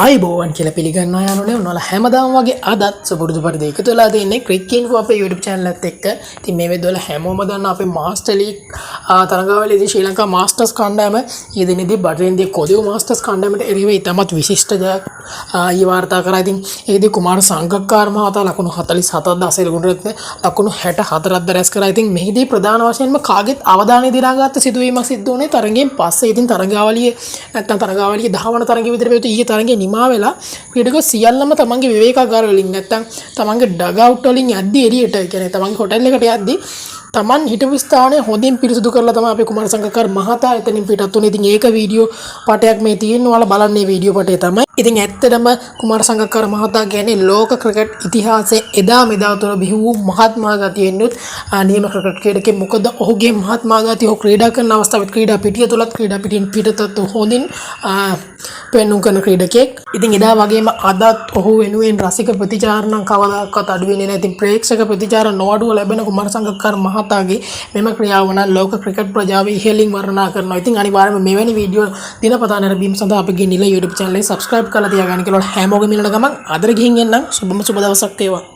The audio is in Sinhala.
ආයිබෝවන් කියලා පිළිගන්නවා යනුනේ උන්වල හැමදාම වගේ අදත් සුපුරුදු පරිදි එකතු වෙලා තින්නේ ක්‍රිකට් ඉන්ෆෝ අපේ YouTube channel එකත් එක්ක. ඉතින් මේ වෙද්දවල හැමෝම දන්න අපේ මාස්ටර් ලීග් තරගාවලියේදී ශ්‍රී ලංකා මාස්ටර්ස් කණ්ඩායම ඊදිනේදී බටරින්දී කොදිව මාස්ටර්ස් කණ්ඩායමට එරෙහිව ඉතාමත් විශිෂ්ට ජයක් වාර්තා කරා. ඉතින් ඒකදී කුමාර සංගක්කාර මහතා ලකුණු 47ක් දාසෙල ගුණරත්න ලකුණු 64ක් දරස් කරා. ඉතින් මෙහිදී ප්‍රධාන වශයෙන්ම කාගෙත් අවධානය දිනාගත්ත සිදුවීමක් සිද්ධ වුණේ තරගයෙන් පස්සේ. ඉතින් තරගාවලියේ නැත්තම් තරගාවලියේ 10 වන තරගයේ විතර වෙතු ඊයේ තරගයේ නිමා වෙලා ක්‍රීඩකයෝ සියල්ලම තමන්ගේ විවේකාගාර වලින් නැත්තම් තමන්ගේ ඩග් අවුට් වලින් යද්දී එළියට කියන්නේ තමන්ගේ හොටෙල් එකට යද්දී තමන් හිටපු ස්ථානය හොඳින් පිරිසිදු කරලා තමයි අපේ කුමාර සංගක්කාර මහතා එතනින් පිටත් වුණේ. ඉතින් ඒක වීඩියෝ පටයක් මේ තියෙන ඔයාලා බලන්නේ වීඩියෝ පටේ තමයි. ඉතින් ඇත්තටම කුමාර සංගක්කාර මහතා කියන්නේ ලෝක ක්‍රිකට් ඉතිහාසයේ එදා මෙදා තුර බිහි වූ මහත්මා ගතියෙන්නුත් නියම ක්‍රිකට් ක්‍රීඩකෙක්. මොකද ඔහුගේ මහත්මා ගතිය ඔහු ක්‍රීඩා කරන අවස්ථාවේ ක්‍රීඩා පිටිය තුලත් ක්‍රීඩා පිටින් පිටතත් හොඳින් පෙන්වුම් කරන ක්‍රීඩකෙක්. ඉතින් එදා වගේම අදත් ඔහු වෙනුවෙන් රසික ප්‍රතිචාර නම් කවදාකවත් අඩු වෙන්නේ නැහැ. ඉතින් ප්‍රේක්ෂක ප්‍රතිචාර නොඅඩුව ලැබෙන කුමාර සංගක්කාර මහතාගේ මෙම ක්‍රියාව නම් ලෝක ක්‍රිකට් ප්‍රජාව ඉහළින් වර්ණනා කරනවා. ඉතින් අනිවාර්යයෙන්ම මෙවැනි වීඩියෝ දිනපතා නැරඹීම සඳහා අපගේ නිල YouTube channel එක subscribe කරලා තියාගන්න කියලා හැමෝගෙම ඉල්ලන ගමන් අදට ගිහින් එන්නම්. සුබම සුබ දවසක් වේවා.